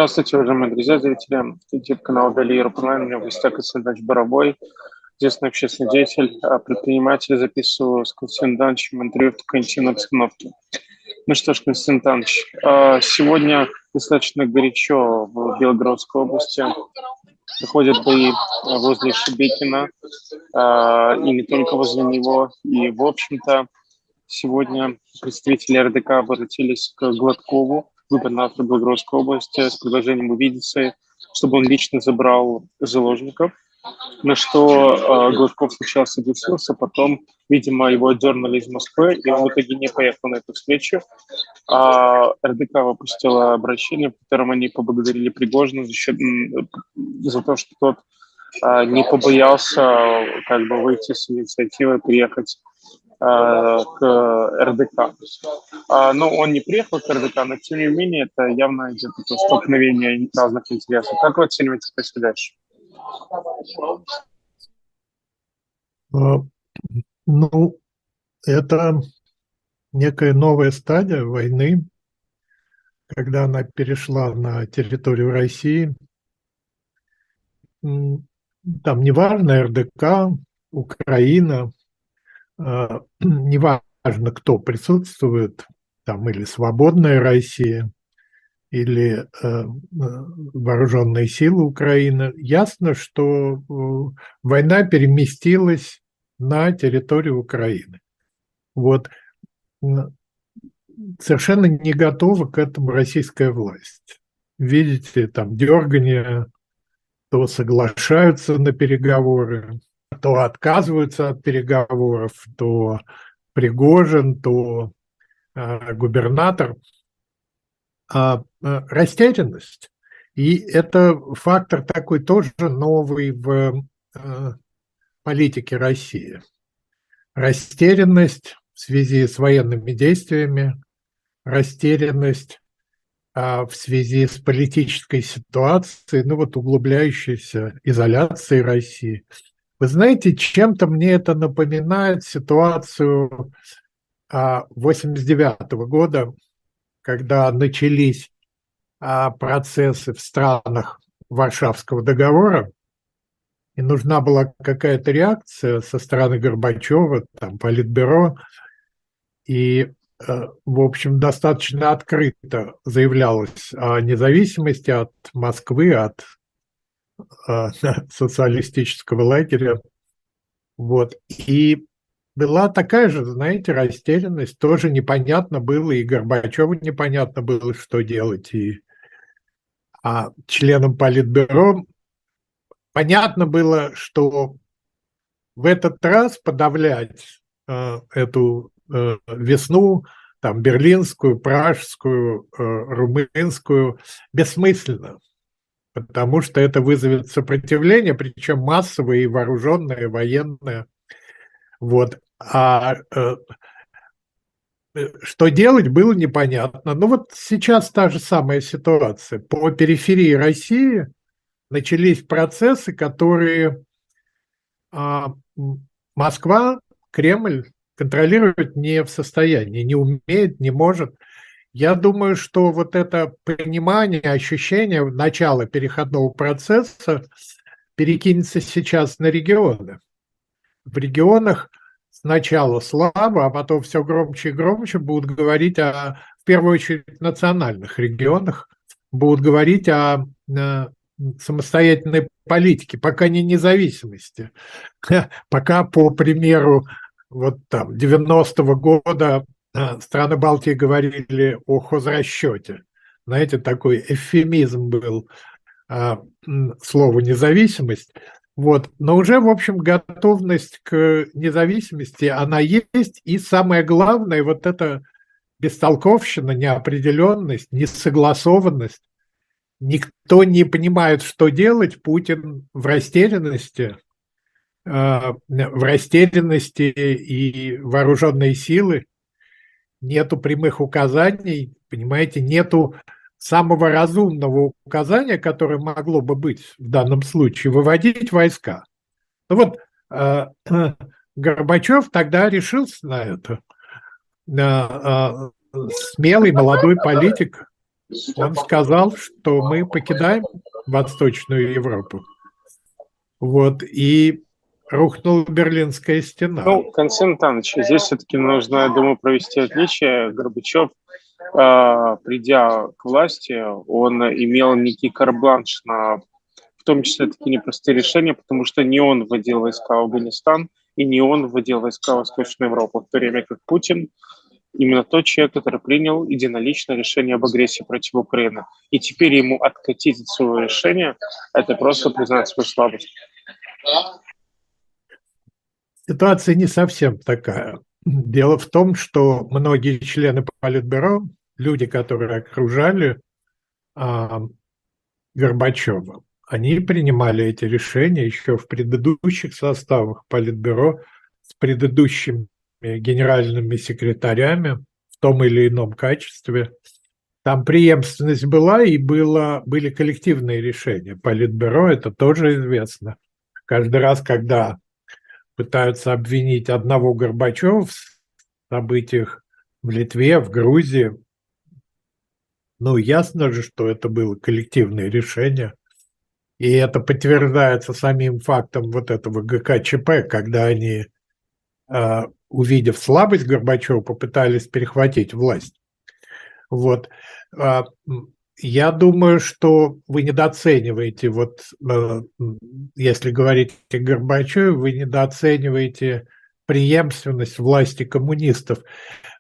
Здравствуйте, уважаемые друзья, зрители YouTube-канала Дали Онлайн. У меня в гостях Константин Боровой, известный общественный деятель, предприниматель. Записываю с Константином Ивановичем интервью в такой интимной обстановке. Ну что ж, Константин Иванович, сегодня достаточно горячо в Белгородской области. Проходят бои возле Шебекина, и не только возле него. И, в общем-то, сегодня представители РДК обратились к Гладкову, губернатору Белгородской области, с предложением увидеться, чтобы он лично забрал заложников. На что Гладков сначала согласился, потом, видимо, его отдернули из Москвы, и он в итоге не поехал на эту встречу. РДК выпустила обращение, в котором они поблагодарили Пригожина за то, что тот не побоялся выйти с инициативой приехать к РДК. Но он не приехал к РДК, но тем не менее это явно идет столкновение разных интересов. Как вы оцениваете происходящее? Ну, это некая новая стадия войны, когда она перешла на территорию России. Там неважно РДК, Украина, неважно, кто присутствует, там или свободная Россия, или вооруженные силы Украины. Ясно, что война переместилась на территорию Украины. Вот. Совершенно не готова к этому российская власть. Видите, там дергания, то соглашаются на переговоры, то отказываются от переговоров, то Пригожин, то губернатор. Растерянность. И это фактор такой тоже новый в политике России. Растерянность в связи с военными действиями, растерянность в связи с политической ситуацией, углубляющейся изоляцией России. Вы знаете, чем-то мне это напоминает ситуацию 1989 года, когда начались процессы в странах Варшавского договора, и нужна была какая-то реакция со стороны Горбачева, там, Политбюро, и, в общем, достаточно открыто заявлялось о независимости от Москвы, от социалистического лагеря. Вот. И была такая же, знаете, растерянность, тоже непонятно было, и Горбачеву непонятно было, что делать, и членам Политбюро понятно было, что в этот раз подавлять эту весну, там, берлинскую, пражскую, румынскую, бессмысленно, потому что это вызовет сопротивление, причем массовое и вооруженное, военное. Вот. Что делать, было непонятно. Сейчас та же самая ситуация. По периферии России начались процессы, которые Москва, Кремль контролировать не в состоянии, не умеет, не может. Я думаю, что вот это понимание, ощущение начала переходного процесса перекинется сейчас на регионы. В регионах сначала слабо, а потом все громче и громче будут говорить в первую очередь, национальных регионах, будут говорить о самостоятельной политике, пока не независимости. Пока, по примеру, 90-го года страны Балтии говорили о хозрасчете. Знаете, такой эвфемизм был слову «независимость». Но уже, в общем, готовность к независимости, она есть, и самое главное, эта бестолковщина, неопределенность, несогласованность. Никто не понимает, что делать, Путин в растерянности и вооруженные силы, нету прямых указаний, понимаете, нету самого разумного указания, которое могло быть в данном случае, выводить войска. Горбачев тогда решился на это. Смелый молодой политик, Он сказал, что мы покидаем Восточную Европу. Вот, и рухнула Берлинская стена. Ну, Константин Иванович, здесь все-таки нужно, я думаю, провести отличие. Горбачев, придя к власти, он имел некий карт-бланш на, в том числе, такие непростые решения, потому что не он вводил войска в Афганистан, и не он вводил войска в Восточную Европу, в то время как Путин именно тот человек, который принял единоличное решение об агрессии против Украины. И теперь ему откатить от своего решения – это просто признать свою слабость. Ситуация не совсем такая. Дело в том, что многие члены Политбюро, люди, которые окружали Горбачева, они принимали эти решения еще в предыдущих составах Политбюро с предыдущими генеральными секретарями в том или ином качестве. Там преемственность была, и были коллективные решения. Политбюро, это тоже известно. Каждый раз, когда пытаются обвинить одного Горбачева в событиях в Литве, в Грузии, ну, ясно же, что это было коллективное решение. И это подтверждается самим фактом вот этого ГКЧП, когда они, увидев слабость Горбачева, попытались перехватить власть. Вот. Я думаю, что вы недооцениваете, если говорить о Горбачеве, вы недооцениваете преемственность власти коммунистов.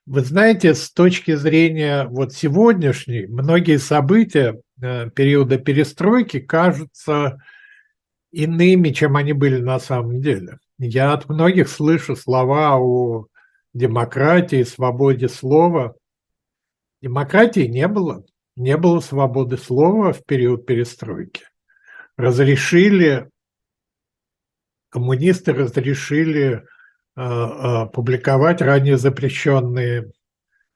Вы знаете, с точки зрения сегодняшней, многие события периода перестройки кажутся иными, чем они были на самом деле. Я от многих слышу слова о демократии, свободе слова. Демократии не было. Не было свободы слова в период перестройки. Коммунисты разрешили публиковать ранее запрещенные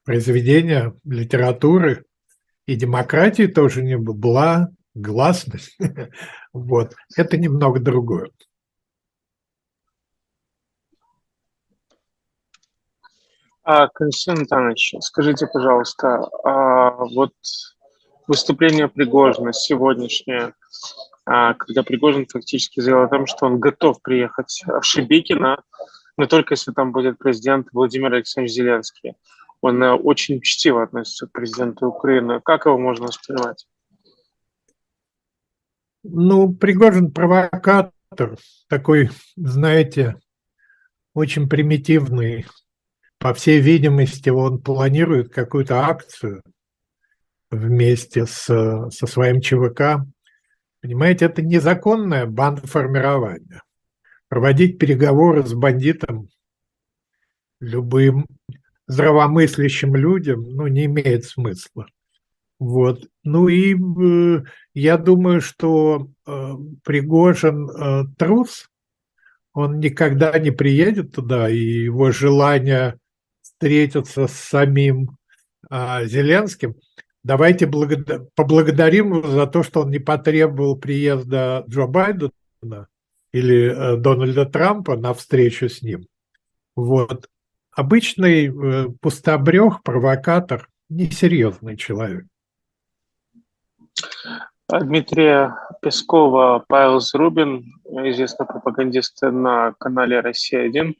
произведения литературы, и демократии тоже не было, была гласность. Вот. Это немного другое. Константин Иванович, скажите, пожалуйста, вот выступление Пригожина сегодняшнее, когда Пригожин фактически заявил о том, что он готов приехать в Шебекино, но только если там будет президент Владимир Александрович Зеленский. Он очень учтиво относится к президенту Украины. Как его можно воспринимать? Ну, Пригожин провокатор, такой, знаете, очень примитивный. По всей видимости, он планирует какую-то акцию вместе со своим ЧВК. Понимаете, это незаконное бандформирование. Проводить переговоры с бандитом любым здравомыслящим людям, не имеет смысла. Вот. Ну и я думаю, что Пригожин трус, он никогда не приедет туда, и его желание встретиться с самим Зеленским. Давайте поблагодарим его за то, что он не потребовал приезда Джо Байдена или Дональда Трампа на встречу с ним. Вот. Обычный пустобрех, провокатор, несерьезный человек. Дмитрия Пескова, Павел Зарубин, известный пропагандист на канале «Россия-1»,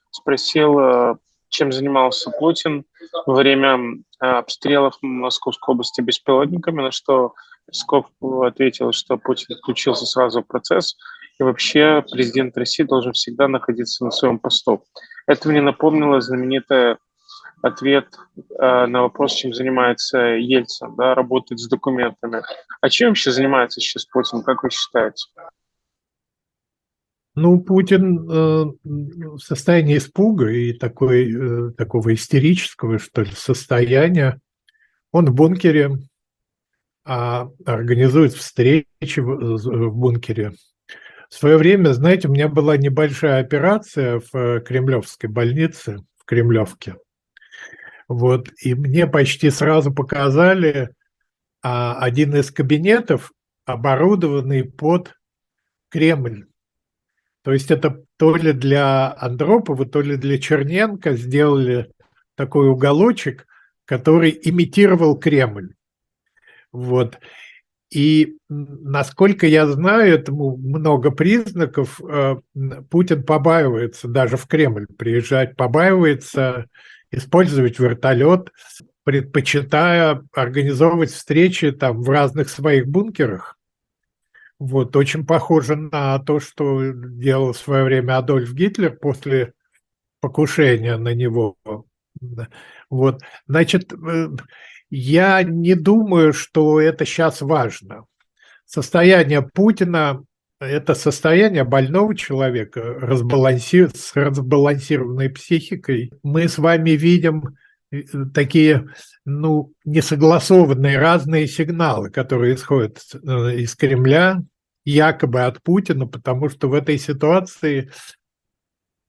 спросил, чем занимался Путин во время обстрелов Московской области беспилотниками, на что Песков ответил, что Путин включился сразу в процесс, и вообще президент России должен всегда находиться на своем посту. Это мне напомнило знаменитый ответ на вопрос, чем занимается Ельцин, да, работает с документами. А чем вообще занимается сейчас Путин, как вы считаете? Ну, Путин в состоянии испуга и такого истерического, что ли, состояния. Он в бункере, организует встречи в бункере. В свое время, знаете, у меня была небольшая операция в Кремлевской больнице, в Кремлевке. Вот, и мне почти сразу показали один из кабинетов, оборудованный под Кремль. То есть это то ли для Андропова, то ли для Черненко сделали такой уголочек, который имитировал Кремль. Вот. И насколько я знаю, этому много признаков. Путин побаивается даже в Кремль приезжать, побаивается использовать вертолет, предпочитая организовывать встречи там в разных своих бункерах. Вот, очень похоже на то, что делал в свое время Адольф Гитлер после покушения на него. Вот, значит, я не думаю, что это сейчас важно. Состояние Путина – это состояние больного человека с разбалансированной психикой. Мы с вами видим такие, ну, несогласованные разные сигналы, которые исходят из Кремля, якобы от Путина, потому что в этой ситуации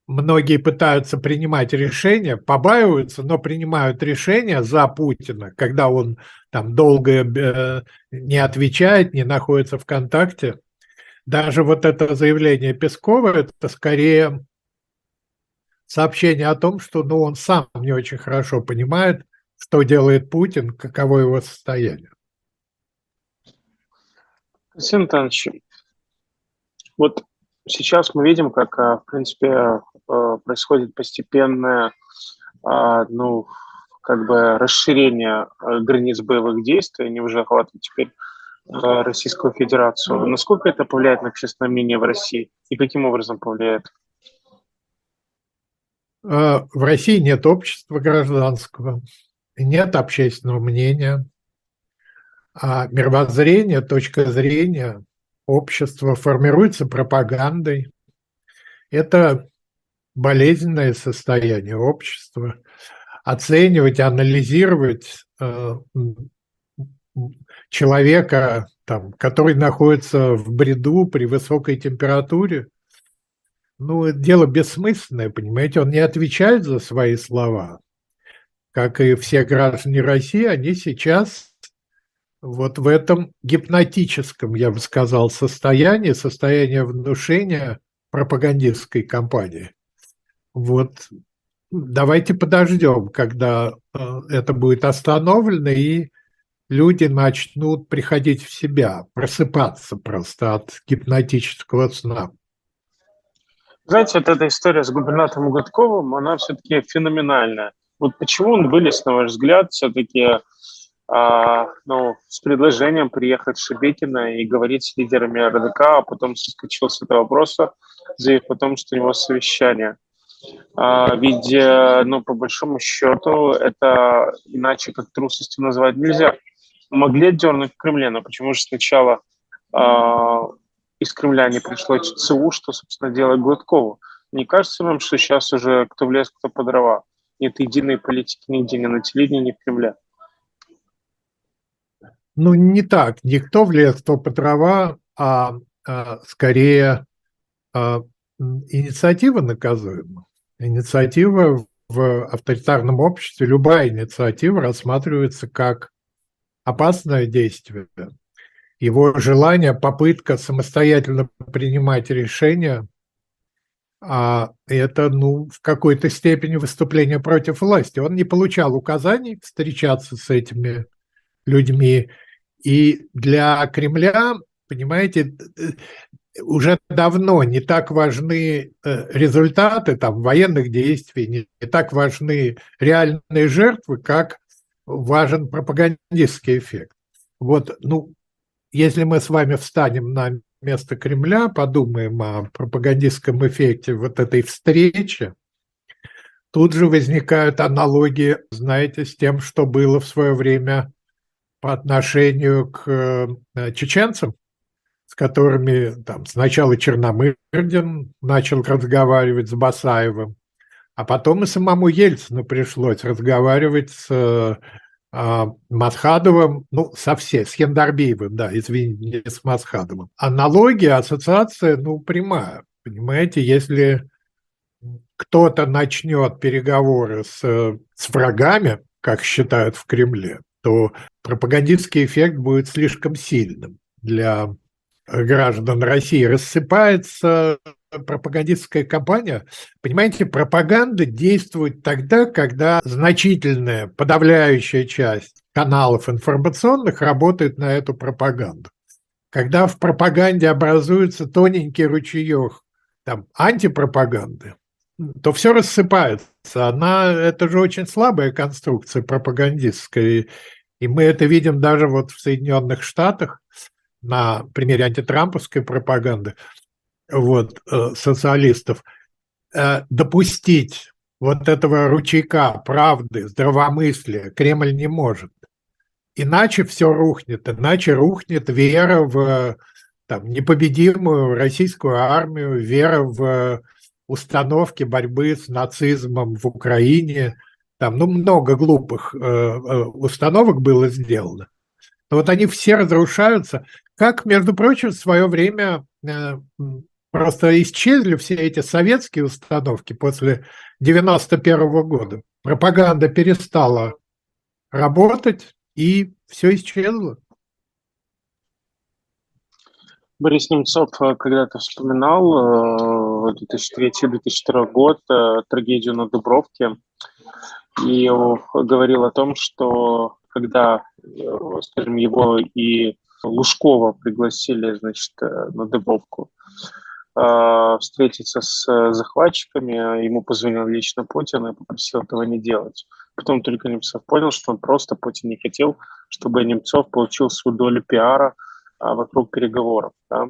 многие пытаются принимать решения, побаиваются, но принимают решения за Путина, когда он там долго не отвечает, не находится в контакте. Даже вот это заявление Пескова – это скорее сообщение о том, что ну, он сам не очень хорошо понимает, что делает Путин, каково его состояние. Константин Иванович, вот сейчас мы видим, как, в принципе, происходит постепенное, ну, как бы расширение границ боевых действий, они уже охватывают теперь Российскую Федерацию. Насколько это повлияет на общественное мнение в России и каким образом повлияет? В России нет общества гражданского, нет общественного мнения, а мировоззрение, точка зрения общества формируется пропагандой. Это болезненное состояние общества. Оценивать, анализировать человека, там, который находится в бреду при высокой температуре, ну, это дело бессмысленное, понимаете, он не отвечает за свои слова. Как и все граждане России, они сейчас вот в этом гипнотическом, я бы сказал, состоянии внушения пропагандистской кампании. Вот давайте подождем, когда это будет остановлено, и люди начнут приходить в себя, просыпаться просто от гипнотического сна. Знаете, вот эта история с губернатором Гудковым, она все-таки феноменальная. Вот почему он вылез, на ваш взгляд, все-таки ну, с предложением приехать в Шебекино и говорить с лидерами РДК, а потом соскочил с этого вопроса, заявив о том, что у него совещание. Ведь, ну, по большому счету, это иначе как трусостью назвать нельзя. Могли отдернуть в Кремле, но почему же сначала из Кремля не пришло ЦУ, что, собственно, делает Гладкову? Не кажется вам, что сейчас уже кто в лес, кто по дрова? Нет единой политики нигде, ни на телевидении, ни в Кремле. Ну, не так. Никто в лес, кто по дрова, скорее инициатива наказуема. Инициатива в авторитарном обществе, любая инициатива рассматривается как опасное действие. Его желание, попытка самостоятельно принимать решения, это, ну, в какой-то степени выступление против власти. Он не получал указаний встречаться с этими людьми. И для Кремля, понимаете, уже давно не так важны результаты там, военных действий, не так важны реальные жертвы, как важен пропагандистский эффект. Вот, ну, если мы с вами встанем на место Кремля, подумаем о пропагандистском эффекте вот этой встречи, тут же возникают аналогии, знаете, с тем, что было в свое время по отношению к чеченцам, с которыми там сначала Черномырдин начал разговаривать с Басаевым, а потом и самому Ельцину пришлось разговаривать с Масхадовым, ну, с Яндарбиевым, да, извините, не с Масхадовым. Аналогия, ассоциация, ну, прямая, понимаете, если кто-то начнет переговоры с врагами, как считают в Кремле, то пропагандистский эффект будет слишком сильным для граждан России. Рассыпается пропагандистская кампания, понимаете, пропаганда действует тогда, когда значительная, подавляющая часть каналов информационных работает на эту пропаганду. Когда в пропаганде образуется тоненький ручеек там, антипропаганды, то все рассыпается. Это же очень слабая конструкция пропагандистская. И мы это видим даже вот в Соединенных Штатах на примере антитрамповской пропаганды социалистов. Допустить вот этого ручейка правды, здравомыслия Кремль не может. Иначе все рухнет, иначе рухнет вера в непобедимую российскую армию, вера в установки борьбы с нацизмом в Украине. Много глупых установок было сделано. Но вот они все разрушаются. Как, между прочим, в свое время просто исчезли все эти советские установки после 1991 года. Пропаганда перестала работать, и все исчезло. Борис Немцов когда-то вспоминал 2003-2002 год, трагедию на Дубровке, и говорил о том, что когда, скажем, его и Лужкова пригласили, на Дубровку встретиться с захватчиками, ему позвонил лично Путин и попросил этого не делать. Потом только Немцов понял, что Путин не хотел, чтобы Немцов получил свою долю пиара вокруг переговоров. Да?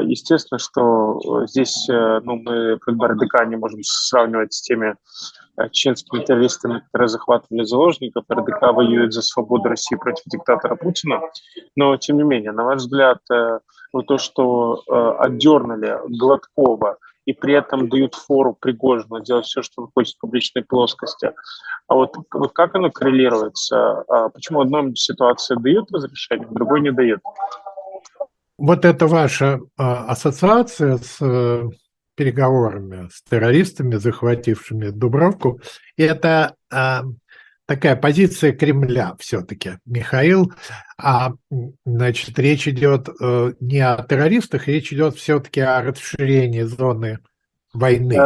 Естественно, что здесь мы как бы РДК не можем сравнивать с теми чеченскими террористами, которые захватывали заложников. РДК воюет за свободу России против диктатора Путина. Но, тем не менее, на ваш взгляд, то, что отдернули Гладкова и при этом дают фору Пригожину делать все, что он хочет в публичной плоскости. А вот как оно коррелируется? Почему одной ситуации дают разрешение, в другой не дают? Вот это ваша ассоциация с переговорами с террористами, захватившими Дубровку, это такая позиция Кремля все-таки, Михаил. Речь идет не о террористах, речь идет все-таки о расширении зоны войны.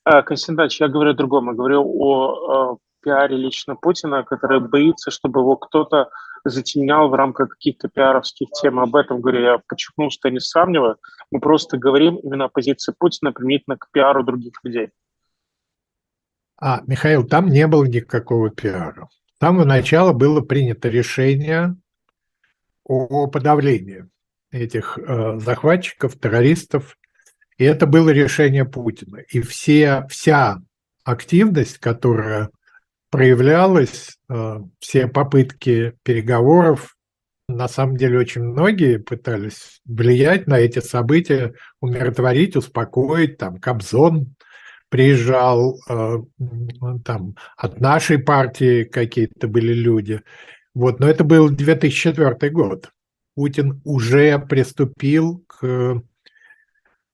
Константин Ильич, я говорю о другом. Я говорю о пиаре лично Путина, который боится, чтобы его кто-то затемнял в рамках каких-то пиаровских тем. Об этом говорю. Я подчеркнул, что я не сравниваю. Мы просто говорим именно о позиции Путина применительно к пиару других людей. Михаил, там не было никакого пиара. С самого начала было принято решение о подавлении этих захватчиков, террористов. И это было решение Путина. И вся активность, которая проявлялась, все попытки переговоров, на самом деле очень многие пытались влиять на эти события, умиротворить, успокоить. Кобзон приезжал, от нашей партии какие-то были люди. Но это был 2004 год. Путин уже приступил к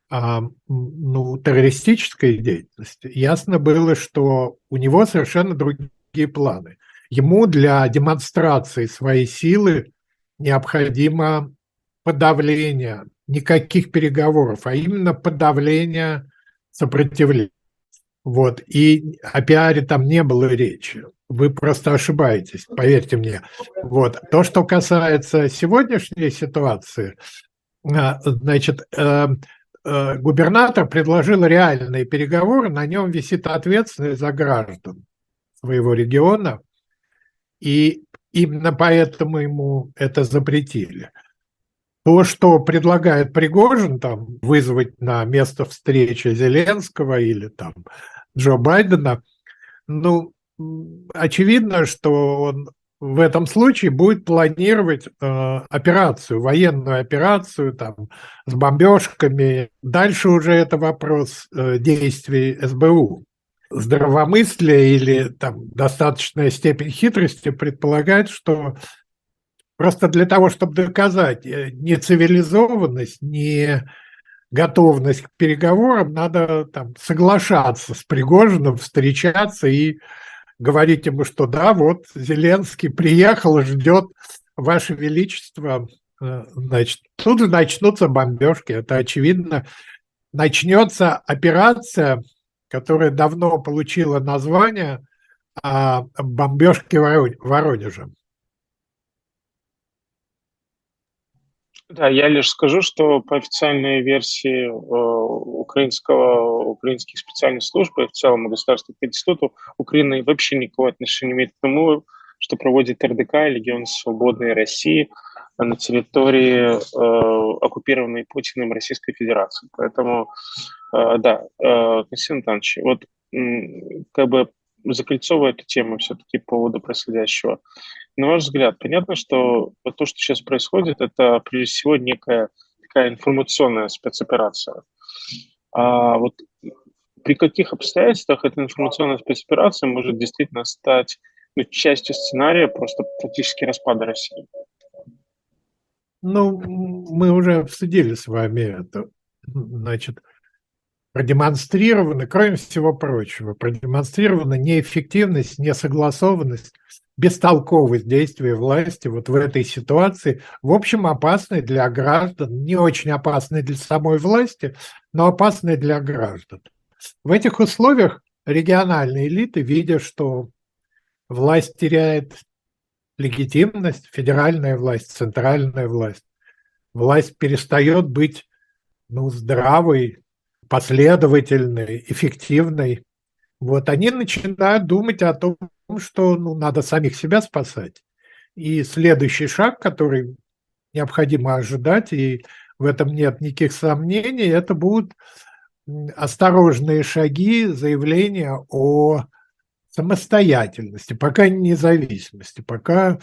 террористической деятельности. Ясно было, что у него совершенно другие планы. Ему для демонстрации своей силы необходимо подавление, никаких переговоров, а именно подавление сопротивления. И о пиаре там не было речи. Вы просто ошибаетесь, поверьте мне. То, что касается сегодняшней ситуации, губернатор предложил реальные переговоры, на нем висит ответственность за граждан своего региона, и именно поэтому ему это запретили. То, что предлагает Пригожин, вызвать на место встречи Зеленского или Джо Байдена, очевидно, что он в этом случае будет планировать операцию, военную операцию с бомбежками. Дальше уже это вопрос действий СБУ. Здравомыслие или достаточная степень хитрости предполагает, что просто для того, чтобы доказать нецивилизованность, не готовность к переговорам, надо соглашаться с Пригожиным, встречаться и говорить ему, что да, Зеленский приехал, ждет Ваше Величество, тут же начнутся бомбежки, это очевидно. начнется операция, которая давно получила название бомбежки Воронежа. Да, я лишь скажу, что по официальной версии украинских специальных служб и в целом Государственного института Украина вообще никакого отношения не имеет к тому, что проводит РДК, Легион Свободной России, на территории, оккупированной Путиным Российской Федерации. Поэтому, да, Константин Иванович, вот как бы закольцовывая эту тему все-таки по поводу происходящего, на ваш взгляд, понятно, что вот то, что сейчас происходит, это прежде всего некая такая информационная спецоперация. А вот при каких обстоятельствах эта информационная спецоперация может действительно стать, ну, частью сценария просто практически распада России? Ну, мы уже обсудили с вами это. Значит, продемонстрирована, кроме всего прочего, продемонстрирована неэффективность, несогласованность, бестолковость действия власти вот в этой ситуации, в общем, опасной для граждан, не очень опасной для самой власти, но опасной для граждан. В этих условиях региональные элиты, видя, что власть теряет легитимность, федеральная власть, центральная власть перестает быть, ну, здравой, последовательной, эффективной. Вот они начинают думать о том, что, ну, надо самих себя спасать. И следующий шаг, который необходимо ожидать, и в этом нет никаких сомнений, это будут осторожные шаги, заявления о самостоятельности, пока не независимости, пока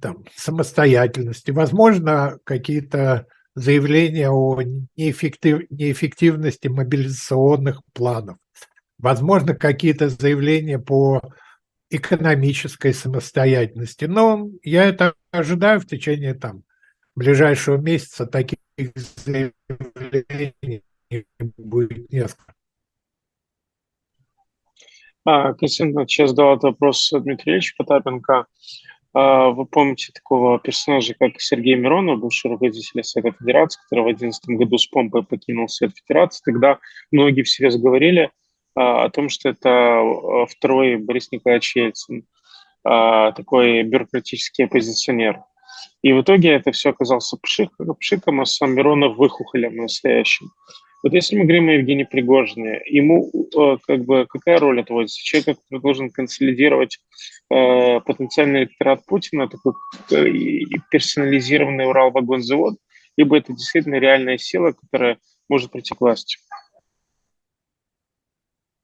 там самостоятельности. Возможно, какие-то заявления о неэффективности мобилизационных планов. Возможно, какие-то заявления по экономической самостоятельности. Но я это ожидаю в течение там ближайшего месяца. Таких заявлений будет несколько. Константин Иванович, я задал этот вопрос Дмитрию Ильичу Потапенко. Вы помните такого персонажа, как Сергей Миронов, бывший руководитель Совета Федерации, который в 2011 году с помпой покинул Совет Федерации. Тогда многие всерьез говорили о том, что это второй Борис Николаевич Ельцин, такой бюрократический оппозиционер. И в итоге это все оказался пшиком, а сам Миронов выхухолем настоящим. Вот если мы говорим о Евгении Пригожине, ему как бы какая роль отводится? Человек, который должен консолидировать потенциальный электорат Путина, такой персонализированный Урал-вагонзавод, либо это действительно реальная сила, которая может прийти к власти?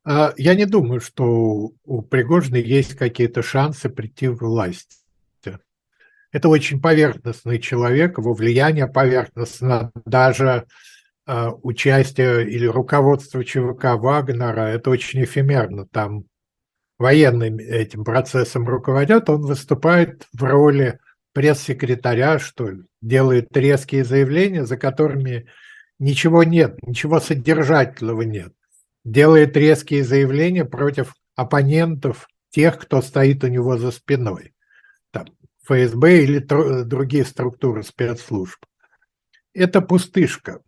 Я не думаю, что у Пригожина есть какие-то шансы прийти в власть. Это очень поверхностный человек, его влияние поверхностно, даже участие или руководство ЧВК Вагнера, это очень эфемерно, там военным этим процессом руководят, он выступает в роли пресс-секретаря, что ли, делает резкие заявления, за которыми ничего нет, ничего содержательного нет. Делает резкие заявления против оппонентов, тех, кто стоит у него за спиной. Там, ФСБ или другие структуры спецслужб. Это пустышка.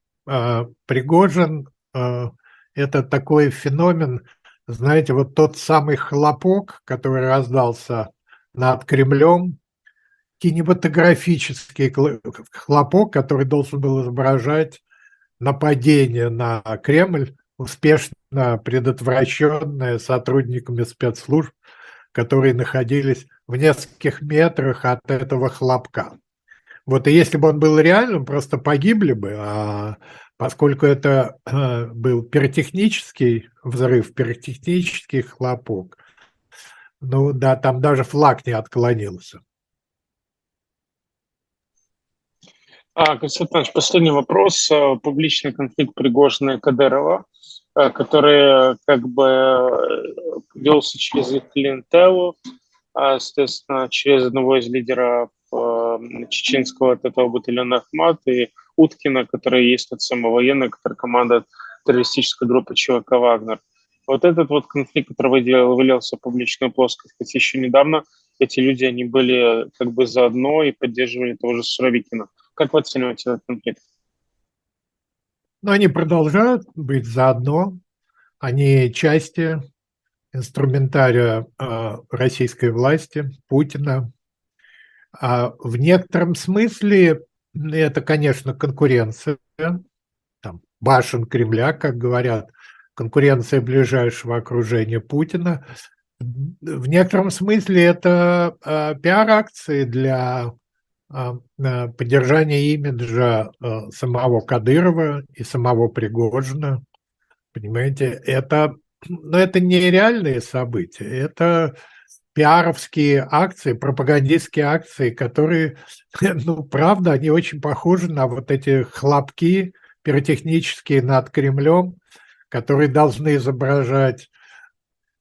Пригожин – это такой феномен, знаете, вот тот самый хлопок, который раздался над Кремлем, кинематографический хлопок, который должен был изображать нападение на Кремль, успешно предотвращенное сотрудниками спецслужб, которые находились в нескольких метрах от этого хлопка. Вот и если бы он был реальным, просто погибли бы, а поскольку это был пиротехнический взрыв, пиротехнический хлопок, ну да, там даже флаг не отклонился. Константин Иванович, последний вопрос. Публичный конфликт Пригожина и Кадырова, который как бы велся через их клиентелу, соответственно, через одного из лидеров чеченского от этого батальона Ахмат и Уткина, который есть тот самый военный, который командует террористической группой ЧВК «Вагнер». Вот этот вот конфликт, который вылился в публичную плоскость, хотя еще недавно эти люди, они были как бы заодно и поддерживали того же Суровикина. Как вы оцениваете этот конфликт? Но они продолжают быть заодно, они части инструментария российской власти, Путина. В некотором смысле это, конечно, конкуренция, там, башен Кремля, как говорят, конкуренция ближайшего окружения Путина. В некотором смысле это пиар-акции для поддержания имиджа самого Кадырова и самого Пригожина. Понимаете, но это не реальные события, это пиаровские акции, пропагандистские акции, которые, ну, правда, они очень похожи на вот эти хлопки пиротехнические над Кремлем, которые должны изображать,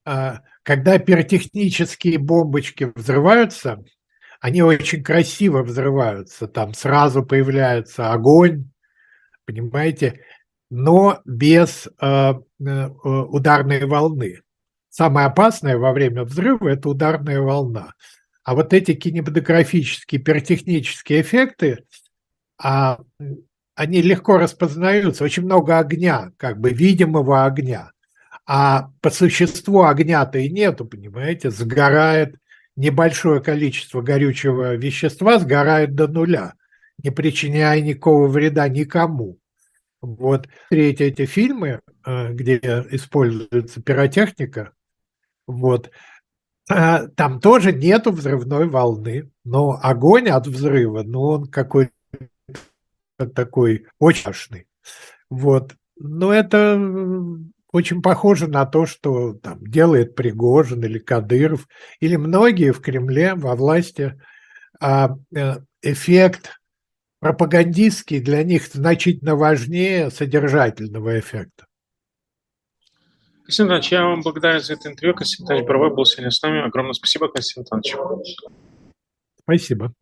когда пиротехнические бомбочки взрываются, они очень красиво взрываются, там сразу появляется огонь, понимаете, но без ударной волны. Самое опасное во время взрыва – это ударная волна. А вот эти кинематографические, пиротехнические эффекты, они легко распознаются. Очень много огня, как бы видимого огня. А по существу огня-то и нету, понимаете, сгорает небольшое количество горючего вещества, сгорает до нуля, не причиняя никакого вреда никому. Вот эти фильмы, где используется пиротехника, вот, там тоже нету взрывной волны, но огонь от взрыва, ну, он какой-то такой очень страшный. Вот. Но это очень похоже на то, что там делает Пригожин или Кадыров, или многие в Кремле, во власти. Эффект пропагандистский для них значительно важнее содержательного эффекта. Константин Иванович, я вам благодарен за это интервью. Константин Иванович Боровой был сегодня с нами. Огромное спасибо, Константин Иванович. Спасибо.